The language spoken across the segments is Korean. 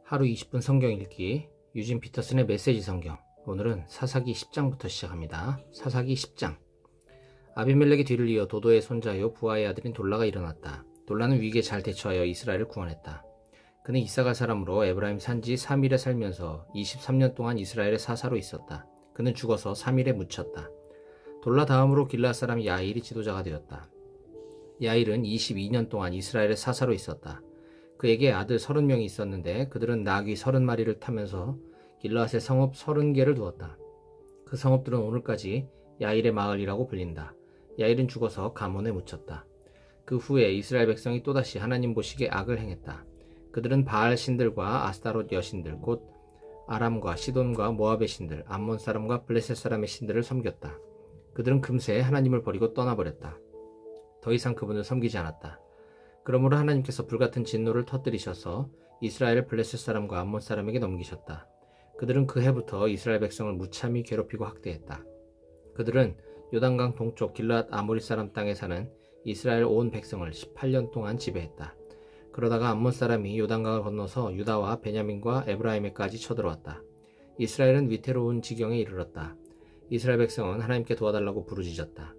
하루 20분 성경 읽기 유진 피터슨의 메시지 성경. 오늘은 사사기 10장부터 시작합니다. 사사기 10장. 아비멜렉의 뒤를 이어 도도의 손자요 부하의 아들인 돌라가 일어났다. 돌라는 위기에 잘 대처하여 이스라엘을 구원했다. 그는 이사갈 사람으로 에브라임 산지 3일에 살면서 23년 동안 이스라엘의 사사로 있었다. 그는 죽어서 3일에 묻혔다. 돌라 다음으로 길르앗 사람 야일이 지도자가 되었다. 야일은 22년 동안 이스라엘의 사사로 있었다. 그에게 아들 30명이 있었는데 그들은 나귀 30마리를 타면서 길르앗에 성읍 30개를 두었다. 그 성읍들은 오늘까지 야일의 마을이라고 불린다. 야일은 죽어서 가몬에 묻혔다. 그 후에 이스라엘 백성이 또다시 하나님 보시기에 악을 행했다. 그들은 바알 신들과 아스타롯 여신들 곧 아람과 시돈과 모압의 신들, 암몬 사람과 블레셋 사람의 신들을 섬겼다. 그들은 금세 하나님을 버리고 떠나버렸다. 더 이상 그분을 섬기지 않았다. 그러므로 하나님께서 불같은 진노를 터뜨리셔서 이스라엘을 블레셋 사람과 암몬 사람에게 넘기셨다. 그들은 그 해부터 이스라엘 백성을 무참히 괴롭히고 학대했다. 그들은 요단강 동쪽 길르앗 아모리 사람 땅에 사는 이스라엘 온 백성을 18년 동안 지배했다. 그러다가 암몬 사람이 요단강을 건너서 유다와 베냐민과 에브라임에까지 쳐들어왔다. 이스라엘은 위태로운 지경에 이르렀다. 이스라엘 백성은 하나님께 도와달라고 부르짖었다.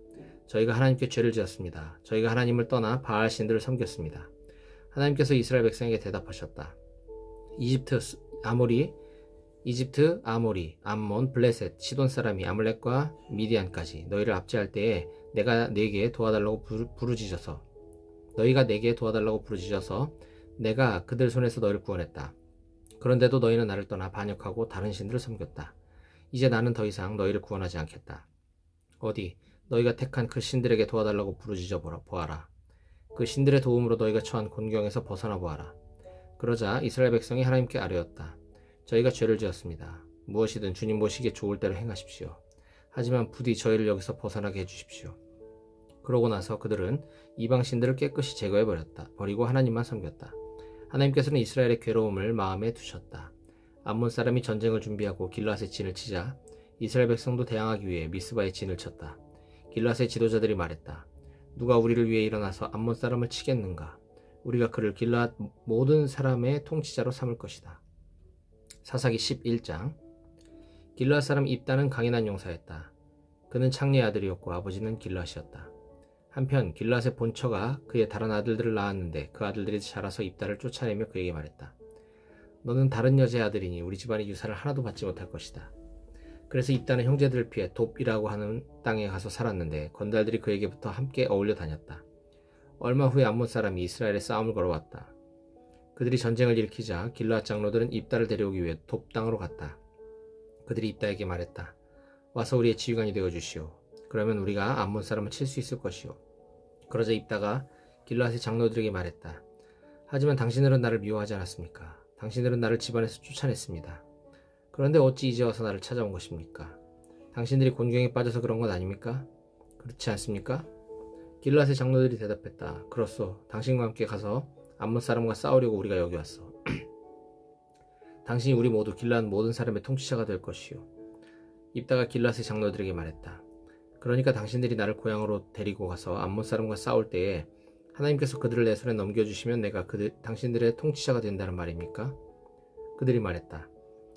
저희가 하나님께 죄를 지었습니다. 저희가 하나님을 떠나 바알 신들을 섬겼습니다. 하나님께서 이스라엘 백성에게 대답하셨다. 이집트, 아모리, 암몬, 블레셋, 시돈 사람이 아말렉과 미디안까지 너희를 압제할 때에 너희가 내게 도와달라고 부르짖어서 내가 그들 손에서 너희를 구원했다. 그런데도 너희는 나를 떠나 반역하고 다른 신들을 섬겼다. 이제 나는 더 이상 너희를 구원하지 않겠다. 어디 너희가 택한 그 신들에게 도와달라고 부르짖어 보아라. 그 신들의 도움으로 너희가 처한 곤경에서 벗어나 보아라. 그러자 이스라엘 백성이 하나님께 아뢰었다. 저희가 죄를 지었습니다. 무엇이든 주님 보시기에 좋을 대로 행하십시오. 하지만 부디 저희를 여기서 벗어나게 해주십시오. 그러고 나서 그들은 이방 신들을 깨끗이 버리고 하나님만 섬겼다. 하나님께서는 이스라엘의 괴로움을 마음에 두셨다. 암몬 사람이 전쟁을 준비하고 길르앗에 진을 치자 이스라엘 백성도 대항하기 위해 미스바에 진을 쳤다. 길르앗의 지도자들이 말했다. 누가 우리를 위해 일어나서 암몬 사람을 치겠는가? 우리가 그를 길르앗 모든 사람의 통치자로 삼을 것이다. 사사기 11장. 길르앗 사람 입다는 강인한 용사였다. 그는 창리의 아들이었고 아버지는 길르앗이었다. 한편 길르앗의 본처가 그의 다른 아들들을 낳았는데 그 아들들이 자라서 입다를 쫓아내며 그에게 말했다. 너는 다른 여자의 아들이니 우리 집안의 유산을 하나도 받지 못할 것이다. 그래서 입다는 형제들을 피해 돕이라고 하는 땅에 가서 살았는데 건달들이 그에게부터 함께 어울려 다녔다. 얼마 후에 암몬 사람이 이스라엘에 싸움을 걸어왔다. 그들이 전쟁을 일으키자 길르앗 장로들은 입다를 데려오기 위해 돕 땅으로 갔다. 그들이 입다에게 말했다. 와서 우리의 지휘관이 되어주시오. 그러면 우리가 암몬 사람을 칠 수 있을 것이오. 그러자 입다가 길르앗의 장로들에게 말했다. 하지만 당신들은 나를 미워하지 않았습니까? 당신들은 나를 집안에서 쫓아냈습니다. 그런데 어찌 이제 와서 나를 찾아온 것입니까? 당신들이 곤경에 빠져서 그런 것 아닙니까? 그렇지 않습니까? 길르앗의 장로들이 대답했다. 그렇소. 당신과 함께 가서 암몬 사람과 싸우려고 우리가 여기 왔어. 당신이 우리 모두 길르앗 모든 사람의 통치자가 될 것이오. 입다가 길르앗의 장로들에게 말했다. 그러니까 당신들이 나를 고향으로 데리고 가서 암몬 사람과 싸울 때에 하나님께서 그들을 내 손에 넘겨주시면 내가 당신들의 통치자가 된다는 말입니까? 그들이 말했다.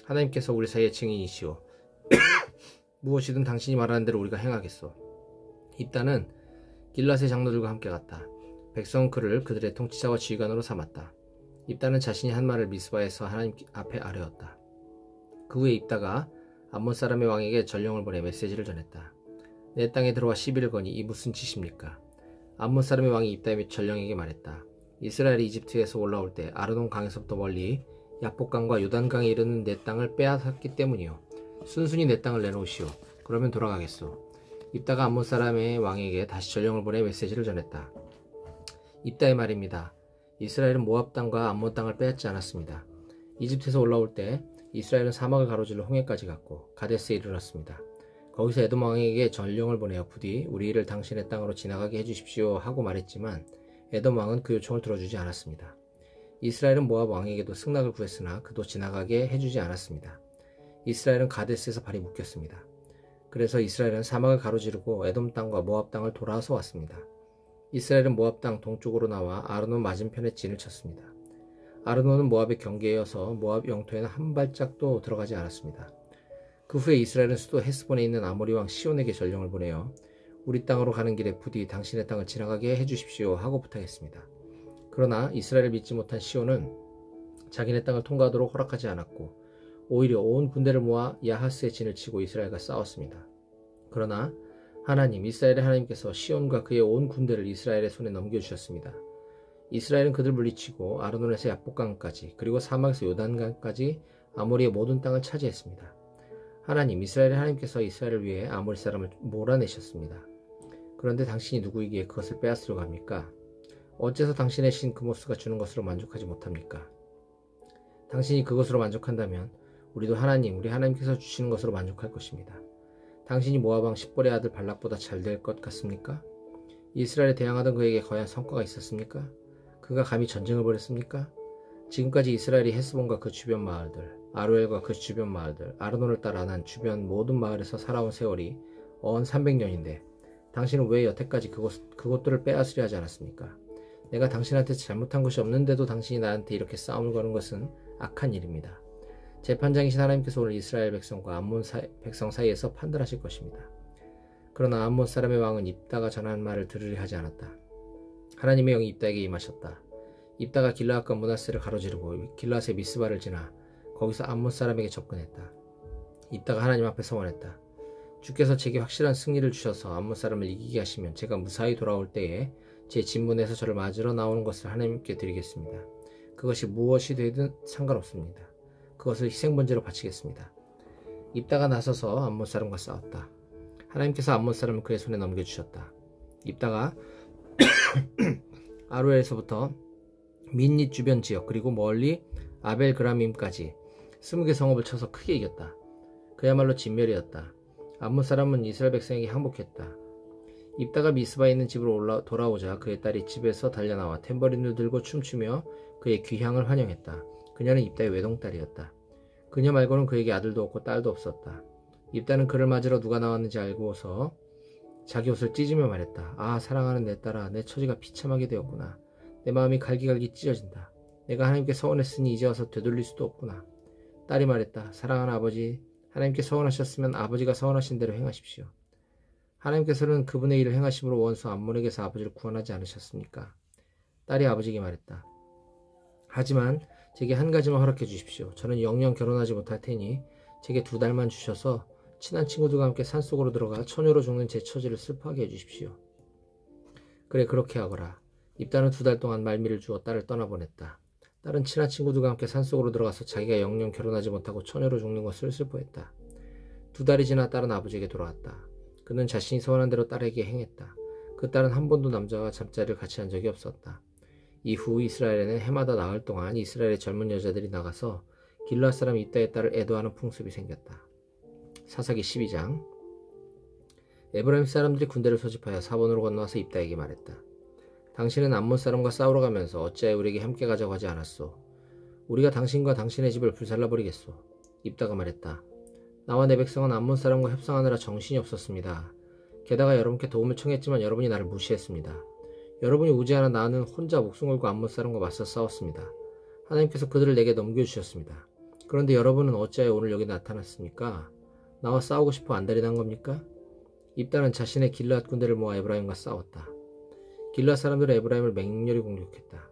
하나님께서 우리 사이의 증인이시오. 무엇이든 당신이 말하는 대로 우리가 행하겠소. 입다는 길르앗의 장로들과 함께 갔다. 백성은 그를 그들의 통치자와 지휘관으로 삼았다. 입다는 자신이 한 말을 미스바에서 하나님 앞에 아뢰었다. 그 후에 입다가 암몬 사람의 왕에게 전령을 보내 메시지를 전했다. 내 땅에 들어와 시비를 거니 이 무슨 짓입니까? 암몬 사람의 왕이 입다의 전령에게 말했다. 이스라엘이 이집트에서 올라올 때 아르논 강에서부터 멀리 야복강과 요단강에 이르는 내 땅을 빼앗았기 때문이요. 순순히 내 땅을 내놓으시오. 그러면 돌아가겠소. 입다가 암몬 사람의 왕에게 다시 전령을 보내 메시지를 전했다. 입다의 말입니다. 이스라엘은 모압 땅과 암몬 땅을 빼앗지 않았습니다. 이집트에서 올라올 때 이스라엘은 사막을 가로질러 홍해까지 갔고 가데스에 이르렀습니다. 거기서 에돔 왕에게 전령을 보내어 부디 우리 일을 당신의 땅으로 지나가게 해주십시오 하고 말했지만 에돔 왕은 그 요청을 들어주지 않았습니다. 이스라엘은 모압 왕에게도 승낙을 구했으나 그도 지나가게 해주지 않았습니다. 이스라엘은 가데스에서 발이 묶였습니다. 그래서 이스라엘은 사막을 가로지르고 에돔 땅과 모압 땅을 돌아서 왔습니다. 이스라엘은 모압 땅 동쪽으로 나와 아르논 맞은편에 진을 쳤습니다. 아르논은 모압의 경계여서 모압 영토에는 한 발짝도 들어가지 않았습니다. 그 후에 이스라엘은 수도 헤스본에 있는 아모리 왕 시온에게 전령을 보내어 우리 땅으로 가는 길에 부디 당신의 땅을 지나가게 해주십시오 하고 부탁했습니다. 그러나 이스라엘을 믿지 못한 시온은 자기네 땅을 통과하도록 허락하지 않았고 오히려 온 군대를 모아 야하스의 진을 치고 이스라엘과 싸웠습니다. 그러나 이스라엘의 하나님께서 시온과 그의 온 군대를 이스라엘의 손에 넘겨주셨습니다. 이스라엘은 그들 물리치고 아르논에서 야복강까지 그리고 사막에서 요단강까지 아모리의 모든 땅을 차지했습니다. 이스라엘의 하나님께서 이스라엘을 위해 아모리 사람을 몰아내셨습니다. 그런데 당신이 누구이기에 그것을 빼앗으려고 합니까? 어째서 당신의 신 그모스가 주는 것으로 만족하지 못합니까? 당신이 그것으로 만족한다면 우리도 우리 하나님께서 주시는 것으로 만족할 것입니다. 당신이 모압 왕 십볼의 아들 발락보다 잘 될 것 같습니까? 이스라엘에 대항하던 그에게 거한 성과가 있었습니까? 그가 감히 전쟁을 벌였습니까? 지금까지 이스라엘이 헤스본과 그 주변 마을들, 아루엘과 그 주변 마을들, 아르논을 따라 난 주변 모든 마을에서 살아온 세월이 언 300년인데 당신은 왜 여태까지 그것들을 빼앗으려 하지 않았습니까? 내가 당신한테 잘못한 것이 없는데도 당신이 나한테 이렇게 싸움을 거는 것은 악한 일입니다. 재판장이신 하나님께서 오늘 이스라엘 백성과 암몬 백성 사이에서 판단하실 것입니다. 그러나 암몬 사람의 왕은 입다가 전한 말을 들으려 하지 않았다. 하나님의 영이 입다에게 임하셨다. 입다가 길르앗과 므낫세를 가로지르고 길르앗의 미스바를 지나 거기서 암몬 사람에게 접근했다. 입다가 하나님 앞에 서원했다. 주께서 제게 확실한 승리를 주셔서 암몬 사람을 이기게 하시면 제가 무사히 돌아올 때에 제 진문에서 저를 맞으러 나오는 것을 하나님께 드리겠습니다. 그것이 무엇이 되든 상관없습니다. 그것을 희생번제로 바치겠습니다. 입다가 나서서 암몬 사람과 싸웠다. 하나님께서 암몬 사람을 그의 손에 넘겨주셨다. 입다가 아루엘에서부터 민닛 주변 지역 그리고 멀리 아벨그라밈까지 20개 성읍을 쳐서 크게 이겼다. 그야말로 진멸이었다. 암몬 사람은 이스라엘 백성에게 항복했다. 입다가 미스바에 있는 집으로 돌아오자 그의 딸이 집에서 달려나와 탬버린을 들고 춤추며 그의 귀향을 환영했다. 그녀는 입다의 외동딸이었다. 그녀 말고는 그에게 아들도 없고 딸도 없었다. 입다는 그를 맞으러 누가 나왔는지 알고서 자기 옷을 찢으며 말했다. 아, 사랑하는 내 딸아, 내 처지가 비참하게 되었구나. 내 마음이 갈기갈기 찢어진다. 내가 하나님께 서원했으니 이제 와서 되돌릴 수도 없구나. 딸이 말했다. 사랑하는 아버지, 하나님께 서원하셨으면 아버지가 서원하신 대로 행하십시오. 하나님께서는 그분의 일을 행하심으로 원수 암몬에게서 아버지를 구원하지 않으셨습니까? 딸이 아버지에게 말했다. 하지만 제게 한 가지만 허락해 주십시오. 저는 영영 결혼하지 못할 테니 제게 2달만 주셔서 친한 친구들과 함께 산속으로 들어가 처녀로 죽는 제 처지를 슬퍼하게 해주십시오. 그래, 그렇게 하거라. 입다는 2달 동안 말미를 주어 딸을 떠나보냈다. 딸은 친한 친구들과 함께 산속으로 들어가서 자기가 영영 결혼하지 못하고 처녀로 죽는 것을 슬퍼했다. 2달이 지나 딸은 아버지에게 돌아왔다. 그는 자신이 서원한 대로 딸에게 행했다. 그 딸은 한 번도 남자와 잠자리를 같이 한 적이 없었다. 이후 이스라엘에는 해마다 나흘 동안 이스라엘의 젊은 여자들이 나가서 길르앗 사람 입다의 딸을 애도하는 풍습이 생겼다. 사사기 12장. 에브라임 사람들이 군대를 소집하여 사본으로 건너와서 입다에게 말했다. 당신은 암몬 사람과 싸우러 가면서 어찌하여 우리에게 함께 가자고 하지 않았소? 우리가 당신과 당신의 집을 불살라버리겠소. 입다가 말했다. 나와 내 백성은 암몬 사람과 협상하느라 정신이 없었습니다. 게다가 여러분께 도움을 청했지만 여러분이 나를 무시했습니다. 여러분이 오지 않아 나는 혼자 목숨 걸고 암몬 사람과 맞서 싸웠습니다. 하나님께서 그들을 내게 넘겨주셨습니다. 그런데 여러분은 어찌하여 오늘 여기 나타났습니까? 나와 싸우고 싶어 안달이 난 겁니까? 입다는 자신의 길르앗 군대를 모아 에브라임과 싸웠다. 길르앗 사람들은 에브라임을 맹렬히 공격했다.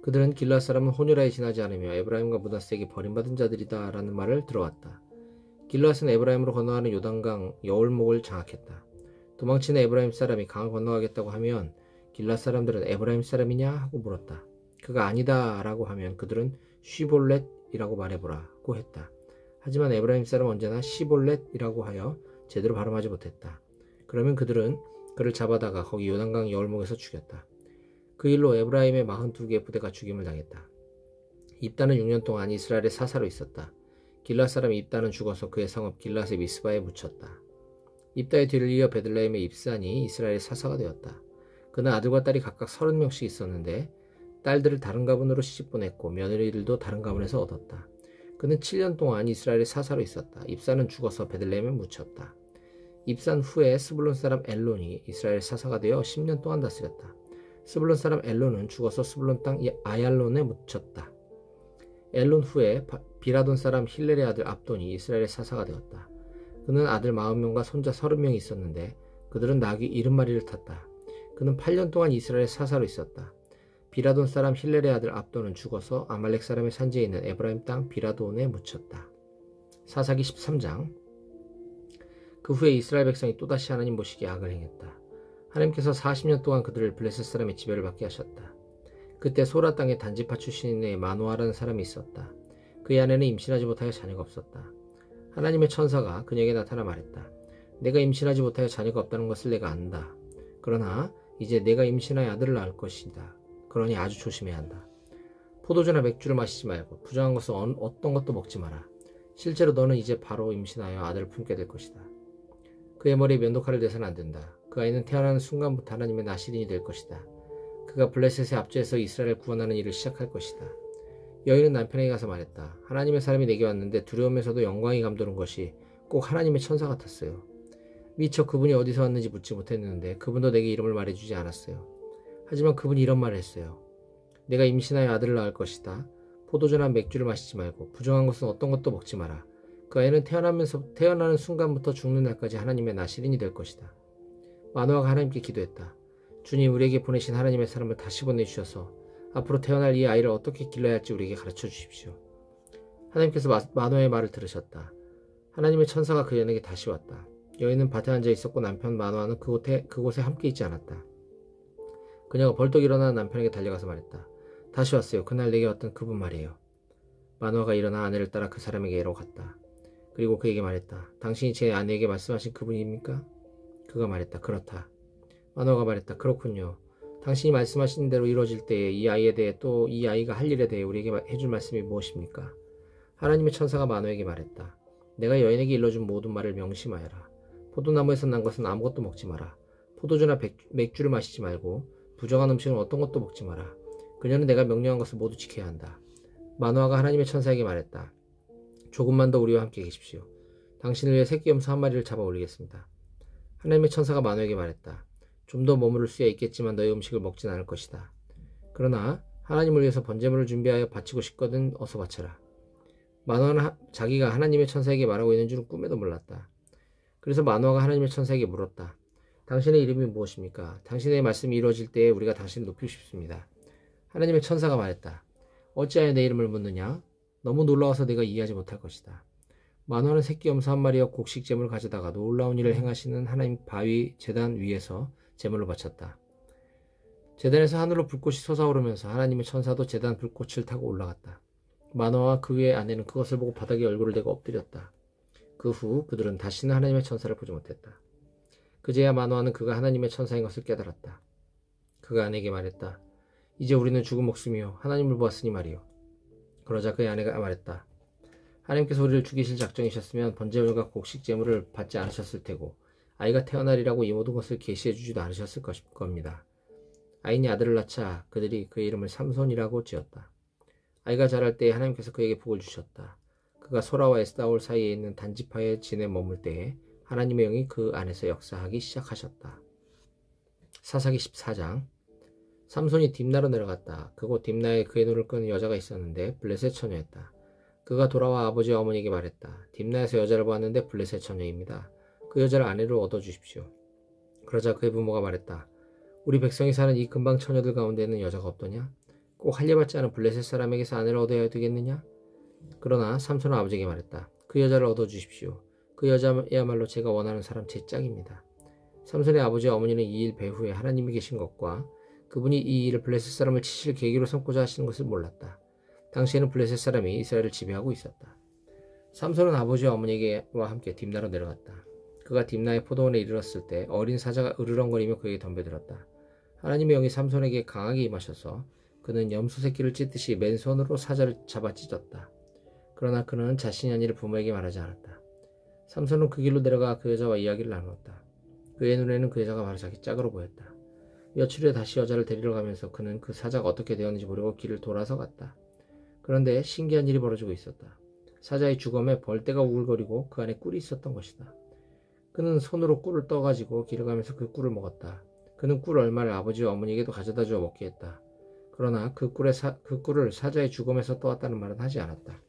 그들은 길르앗 사람은 호뇰하에 지나지 않으며 에브라임과 므낫세에게 버림받은 자들이다 라는 말을 들어왔다. 길르앗은 에브라임으로 건너가는 요단강 여울목을 장악했다. 도망치는 에브라임 사람이 강을 건너가겠다고 하면 길르앗 사람들은 에브라임 사람이냐 하고 물었다. 그가 아니다 라고 하면 그들은 쉬볼렛이라고 말해보라고 했다. 하지만 에브라임 사람은 언제나 시볼렛이라고 하여 제대로 발음하지 못했다. 그러면 그들은 그를 잡아다가 거기 요단강 여울목에서 죽였다. 그 일로 에브라임의 42개의 부대가 죽임을 당했다. 입다는 6년 동안 이스라엘의 사사로 있었다. 길르앗 사람 입다는 죽어서 그의 성읍 길르앗의 미스바에 묻혔다. 입다의 뒤를 이어 베들레헴의 입산이 이스라엘의 사사가 되었다. 그는 아들과 딸이 각각 30명씩 있었는데 딸들을 다른 가문으로 시집 보냈고 며느리들도 다른 가문에서 얻었다. 그는 7년 동안 이스라엘의 사사로 있었다. 입산은 죽어서 베들레헴에 묻혔다. 입산 후에 스불론 사람 엘론이 이스라엘 사사가 되어 10년 동안 다스렸다. 스불론 사람 엘론은 죽어서 스불론 땅 아얄론에 묻혔다. 엘론 후에 비라돈 사람 힐렐의 아들 압돈이 이스라엘의 사사가 되었다. 그는 아들 40명과 손자 30명이 있었는데 그들은 나귀 70마리를 탔다. 그는 8년 동안 이스라엘의 사사로 있었다. 비라돈 사람 힐렐의 아들 압돈은 죽어서 아말렉 사람의 산지에 있는 에브라임 땅 비라돈에 묻혔다. 사사기 13장. 그 후에 이스라엘 백성이 또다시 하나님 보시기에 악을 행했다. 하나님께서 40년 동안 그들을 블레셋 사람의 지배를 받게 하셨다. 그때 소라 땅의 단지파 출신의 마노아라는 사람이 있었다. 그의 아내는 임신하지 못하여 자녀가 없었다. 하나님의 천사가 그녀에게 나타나 말했다. 내가 임신하지 못하여 자녀가 없다는 것을 내가 안다. 그러나 이제 내가 임신하여 아들을 낳을 것이다. 그러니 아주 조심해야 한다. 포도주나 맥주를 마시지 말고 부정한 것은 어떤 것도 먹지 마라. 실제로 너는 이제 바로 임신하여 아들을 품게 될 것이다. 그의 머리에 면도칼을 대서는 안 된다. 그 아이는 태어나는 순간부터 하나님의 나시린이 될 것이다. 그가 블레셋의 앞제에서 이스라엘을 구원하는 일을 시작할 것이다. 여인은 남편에게 가서 말했다. 하나님의 사람이 내게 왔는데 두려움에서도 영광이 감도는 것이 꼭 하나님의 천사 같았어요. 미처 그분이 어디서 왔는지 묻지 못했는데 그분도 내게 이름을 말해주지 않았어요. 하지만 그분이 이런 말을 했어요. 내가 임신하여 아들을 낳을 것이다. 포도주나 맥주를 마시지 말고 부정한 것은 어떤 것도 먹지 마라. 그 아이는 태어나는 순간부터 죽는 날까지 하나님의 나시린이 될 것이다. 마노아가 하나님께 기도했다. 주님, 우리에게 보내신 하나님의 사람을 다시 보내주셔서 앞으로 태어날 이 아이를 어떻게 길러야 할지 우리에게 가르쳐 주십시오. 하나님께서 마노아의 말을 들으셨다. 하나님의 천사가 그 여인에게 다시 왔다. 여인은 밭에 앉아 있었고 남편 마노아는 그곳에 함께 있지 않았다. 그녀가 벌떡 일어나 남편에게 달려가서 말했다. 다시 왔어요. 그날 내게 왔던 그분 말이에요. 마노아가 일어나 아내를 따라 그 사람에게로 갔다. 그리고 그에게 말했다. 당신이 제 아내에게 말씀하신 그분입니까? 그가 말했다. 그렇다. 마노아가 말했다. 그렇군요. 당신이 말씀하신 대로 이루어질 때에 이 아이에 대해 또 이 아이가 할 일에 대해 우리에게 해줄 말씀이 무엇입니까? 하나님의 천사가 마노아에게 말했다. 내가 여인에게 일러준 모든 말을 명심하여라. 포도나무에서 난 것은 아무것도 먹지 마라. 포도주나 맥주를 마시지 말고 부정한 음식은 어떤 것도 먹지 마라. 그녀는 내가 명령한 것을 모두 지켜야 한다. 마노아가 하나님의 천사에게 말했다. 조금만 더 우리와 함께 계십시오. 당신을 위해 새끼 염소 한 마리를 잡아 올리겠습니다. 하나님의 천사가 마노아에게 말했다. 좀 더 머무를 수야 있겠지만 너의 음식을 먹진 않을 것이다. 그러나 하나님을 위해서 번제물을 준비하여 바치고 싶거든 어서 바쳐라. 마노아는 자기가 하나님의 천사에게 말하고 있는 줄은 꿈에도 몰랐다. 그래서 마노아가 하나님의 천사에게 물었다. 당신의 이름이 무엇입니까? 당신의 말씀이 이루어질 때에 우리가 당신을 높이고 싶습니다. 하나님의 천사가 말했다. 어찌하여 내 이름을 묻느냐? 너무 놀라워서 내가 이해하지 못할 것이다. 마노아는 새끼 염소 한 마리와 곡식 제물을 가져다가 놀라운 일을 행하시는 하나님 바위 제단 위에서 제물로 바쳤다. 제단에서 하늘로 불꽃이 솟아오르면서 하나님의 천사도 제단 불꽃을 타고 올라갔다. 마노아와 그의 아내는 그것을 보고 바닥에 얼굴을 대고 엎드렸다. 그 후 그들은 다시는 하나님의 천사를 보지 못했다. 그제야 마노아는 그가 하나님의 천사인 것을 깨달았다. 그가 아내에게 말했다. 이제 우리는 죽은 목숨이요 하나님을 보았으니 말이요. 그러자 그의 아내가 말했다. 하나님께서 우리를 죽이실 작정이셨으면 번제물과 곡식 제물을 받지 않으셨을 테고 아이가 태어나리라고 이 모든 것을 계시해 주지도 않으셨을 겁니다. 아인이 아들을 낳자 그들이 그의 이름을 삼손이라고 지었다. 아이가 자랄 때에 하나님께서 그에게 복을 주셨다. 그가 소라와 에스다올 사이에 있는 단지파에 지내 머물 때에 하나님의 영이 그 안에서 역사하기 시작하셨다. 사사기 14장. 삼손이 딥나로 내려갔다. 그곳 딥나에 그의 눈을 끄는 여자가 있었는데 블레셋 처녀였다. 그가 돌아와 아버지와 어머니에게 말했다. 딥나에서 여자를 보았는데 블레셋 처녀입니다. 그 여자를 아내로 얻어주십시오. 그러자 그의 부모가 말했다. 우리 백성이 사는 이 근방 처녀들 가운데는 여자가 없더냐? 꼭 할례받지 않은 블레셋 사람에게서 아내를 얻어야 되겠느냐? 그러나 삼손은 아버지에게 말했다. 그 여자를 얻어주십시오. 그 여자야말로 제가 원하는 사람 제 짝입니다. 삼손의 아버지와 어머니는 이 일 배후에 하나님이 계신 것과 그분이 이 일을 블레셋 사람을 치실 계기로 삼고자 하시는 것을 몰랐다. 당시에는 블레셋 사람이 이스라엘을 지배하고 있었다. 삼손은 아버지와 어머니와 함께 딥나로 내려갔다. 그가 딥나의 포도원에 이르렀을 때 어린 사자가 으르렁거리며 그에게 덤벼들었다. 하나님의 영이 삼손에게 강하게 임하셔서 그는 염소 새끼를 찢듯이 맨손으로 사자를 잡아 찢었다. 그러나 그는 자신이 한 일을 부모에게 말하지 않았다. 삼손은 그 길로 내려가 그 여자와 이야기를 나누었다. 그의 눈에는 그 여자가 바로 자기 짝으로 보였다. 며칠 후에 다시 여자를 데리러 가면서 그는 그 사자가 어떻게 되었는지 보려고 길을 돌아서 갔다. 그런데 신기한 일이 벌어지고 있었다. 사자의 주검에 벌떼가 우글거리고 그 안에 꿀이 있었던 것이다. 그는 손으로 꿀을 떠가지고 길을 가면서 그 꿀을 먹었다. 그는 꿀 얼마를 아버지와 어머니에게도 가져다 주어 먹게 했다. 그러나 그 꿀을 사자의 죽음에서 떠왔다는 말은 하지 않았다.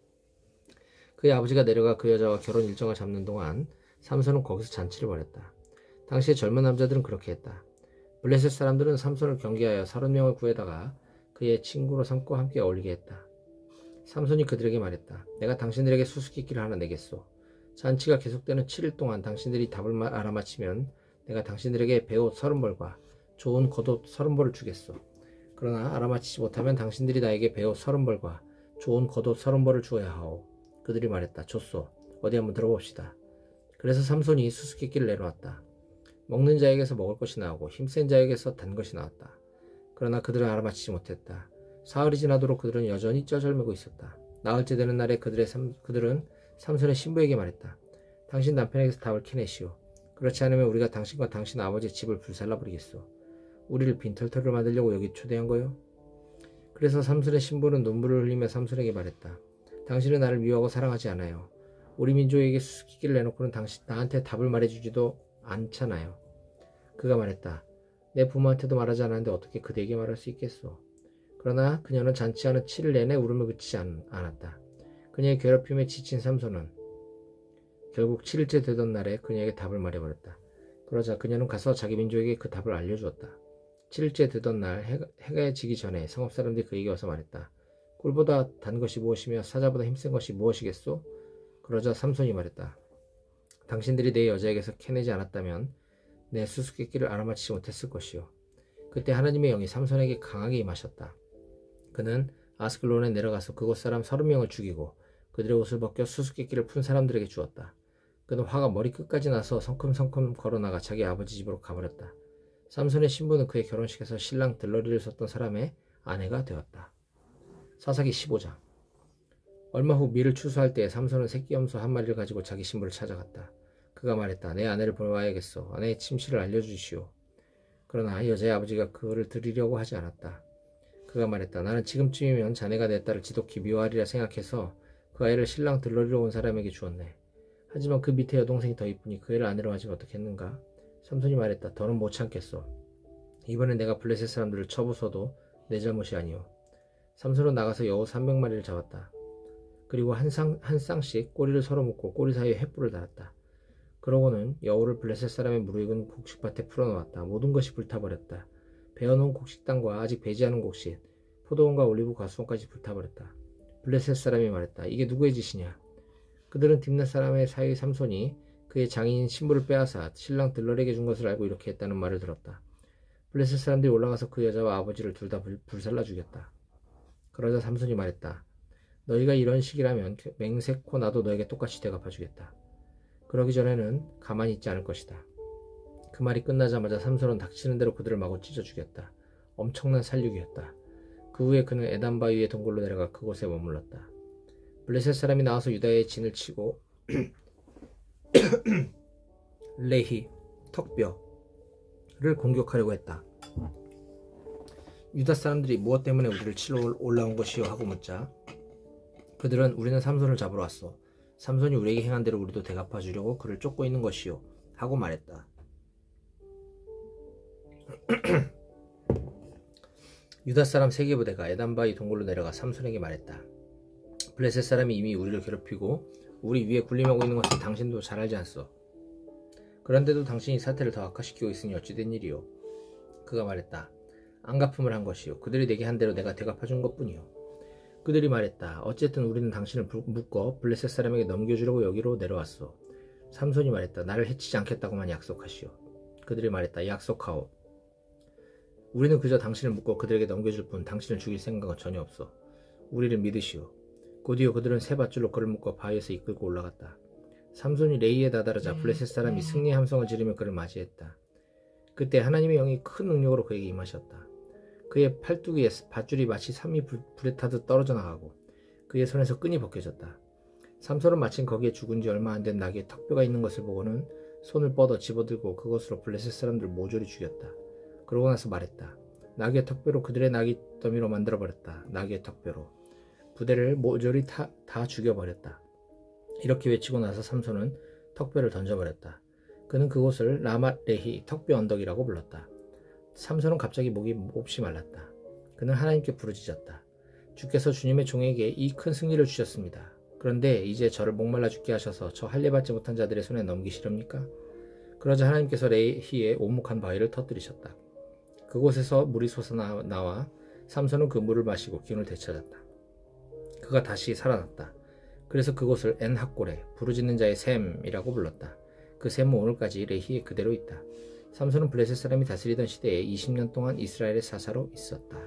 그의 아버지가 내려가 그 여자와 결혼 일정을 잡는 동안 삼손은 거기서 잔치를 벌였다. 당시의 젊은 남자들은 그렇게 했다. 블레셋 사람들은 삼손을 경계하여 30명을 구해다가 그의 친구로 삼고 함께 어울리게 했다. 삼손이 그들에게 말했다. 내가 당신들에게 수수께끼를 하나 내겠소. 잔치가 계속되는 7일 동안 당신들이 답을 알아맞히면 내가 당신들에게 베옷 30벌과 좋은 겉옷 30벌을 주겠소. 그러나 알아맞히지 못하면 당신들이 나에게 베옷 30벌과 좋은 겉옷 30벌을 주어야 하오. 그들이 말했다. 좋소. 어디 한번 들어봅시다. 그래서 삼손이 수수께끼를 내놓았다. 먹는 자에게서 먹을 것이 나오고 힘센 자에게서 단 것이 나왔다. 그러나 그들은 알아맞히지 못했다. 사흘이 지나도록 그들은 여전히 쩌절매고 있었다. 나흘째 되는 날에 그들은 삼손의 신부에게 말했다. 당신 남편에게서 답을 캐내시오. 그렇지 않으면 우리가 당신과 당신 아버지의 집을 불살라버리겠소. 우리를 빈털터리로 만들려고 여기 초대한 거요? 그래서 삼손의 신부는 눈물을 흘리며 삼손에게 말했다. 당신은 나를 미워하고 사랑하지 않아요. 우리 민족에게 수수께끼를 내놓고는 나한테 답을 말해주지도 않잖아요. 그가 말했다. 내 부모한테도 말하지 않았는데 어떻게 그대에게 말할 수 있겠소. 그러나 그녀는 잔치하는 7일 내내 울음을 그치지 않았다. 그녀의 괴롭힘에 지친 삼손은 결국 7일째 되던 날에 그녀에게 답을 말해버렸다. 그러자 그녀는 가서 자기 민족에게 그 답을 알려주었다. 7일째 되던 날 해가 지기 전에 성읍 사람들이 그에게 와서 말했다. 꿀보다 단 것이 무엇이며 사자보다 힘센 것이 무엇이겠소? 그러자 삼손이 말했다. 당신들이 내 여자에게서 캐내지 않았다면 내 수수께끼를 알아맞히지 못했을 것이요. 그때 하나님의 영이 삼손에게 강하게 임하셨다. 그는 아스글론에 내려가서 그곳 사람 30명을 죽이고 그들의 옷을 벗겨 수수께끼를 푼 사람들에게 주었다. 그는 화가 머리끝까지 나서 성큼성큼 걸어나가 자기 아버지 집으로 가버렸다. 삼손의 신부는 그의 결혼식에서 신랑 들러리를 썼던 사람의 아내가 되었다. 사사기 15장. 얼마 후 밀을 추수할 때에 삼손은 새끼 염소 한 마리를 가지고 자기 신부를 찾아갔다. 그가 말했다. 내 아내를 보아야겠어. 아내의 침실을 알려주시오. 그러나 여자의 아버지가 그를 드리려고 하지 않았다. 그가 말했다. 나는 지금쯤이면 자네가 내 딸을 지독히 미워하리라 생각해서 그 아이를 신랑 들러리로 온 사람에게 주었네. 하지만 그 밑에 여동생이 더 이쁘니 그 애를 아내로 하지 어떻겠는가? 삼손이 말했다. 더는 못 참겠어. 이번엔 내가 블레셋 사람들을 쳐부숴도 내 잘못이 아니오. 삼손은 나가서 여우 300마리를 잡았다. 그리고 한 쌍씩 꼬리를 서로 묶고 꼬리 사이에 횃불을 달았다. 그러고는 여우를 블레셋 사람의 무르익은 곡식밭에 풀어놓았다. 모든 것이 불타버렸다. 베어놓은 곡식당과 아직 배지 않은 곡식, 포도원과 올리브 과수원까지 불타버렸다. 블레셋 사람이 말했다. 이게 누구의 짓이냐? 그들은 딥낫 사람의 사위 삼손이 그의 장인인 신부를 빼앗아 신랑 들러리에게 준 것을 알고 이렇게 했다는 말을 들었다. 블레셋 사람들이 올라가서 그 여자와 아버지를 둘 다 불살라 죽였다. 그러자 삼손이 말했다. 너희가 이런 식이라면 맹세코 나도 너에게 똑같이 대갚아주겠다. 그러기 전에는 가만히 있지 않을 것이다. 그 말이 끝나자마자 삼손은 닥치는 대로 그들을 마구 찢어 죽였다. 엄청난 살육이었다. 그 후에 그는 에단 바위의 동굴로 내려가 그곳에 머물렀다. 블레셋 사람이 나와서 유다의 진을 치고 레히, 턱뼈를 공격하려고 했다. 유다 사람들이 무엇 때문에 우리를 치러 올라온 것이요 하고 묻자 그들은 우리는 삼손을 잡으러 왔어. 삼손이 우리에게 행한 대로 우리도 대갚아 주려고 그를 쫓고 있는 것이요 하고 말했다. 유다 사람 세개 부대가 에단바위 동굴로 내려가 삼손에게 말했다. 블레셋 사람이 이미 우리를 괴롭히고 우리 위에 군림하고 있는 것을 당신도 잘 알지 않소. 그런데도 당신이 사태를 더 악화시키고 있으니 어찌된 일이오. 그가 말했다. 안갚음을 한 것이요. 그들이 내게 한 대로 내가 대갚아준 것뿐이요. 그들이 말했다. 어쨌든 우리는 당신을 묶어 블레셋 사람에게 넘겨주려고 여기로 내려왔소. 삼손이 말했다. 나를 해치지 않겠다고만 약속하시오. 그들이 말했다. 약속하오. 우리는 그저 당신을 묶어 그들에게 넘겨줄 뿐 당신을 죽일 생각은 전혀 없어. 우리를 믿으시오. 곧이어 그들은 새 밧줄로 그를 묶어 바위에서 이끌고 올라갔다. 삼손이 레이에 다다르자 블레셋 사람이 승리의 함성을 지르며 그를 맞이했다. 그때 하나님의 영이 큰 능력으로 그에게 임하셨다. 그의 팔뚝위에 밧줄이 마치 삼이 불에 타듯 떨어져 나가고 그의 손에서 끈이 벗겨졌다. 삼손은 마침 거기에 죽은 지 얼마 안 된 나귀의 턱뼈가 있는 것을 보고는 손을 뻗어 집어들고 그것으로 블레셋 사람들을 모조리 죽였다. 그러고 나서 말했다. 나귀의 턱뼈로 그들의 나귀 더미로 만들어버렸다. 나귀의 턱뼈로. 부대를 모조리 다 죽여버렸다. 이렇게 외치고 나서 삼손은 턱뼈를 던져버렸다. 그는 그곳을 라맛 레히 턱뼈 언덕이라고 불렀다. 삼손은 갑자기 목이 몹시 말랐다. 그는 하나님께 부르짖었다. 주께서 주님의 종에게 이 큰 승리를 주셨습니다. 그런데 이제 저를 목말라 죽게 하셔서 저 할례 받지 못한 자들의 손에 넘기시렵니까? 그러자 하나님께서 레히의 오목한 바위를 터뜨리셨다. 그곳에서 물이 솟아나와 삼손은 그 물을 마시고 기운을 되찾았다. 그가 다시 살아났다. 그래서 그곳을 엔학골에 부르짖는 자의 샘이라고 불렀다. 그 샘은 오늘까지 레히에 그대로 있다. 삼손은 블레셋 사람이 다스리던 시대에 20년 동안 이스라엘의 사사로 있었다.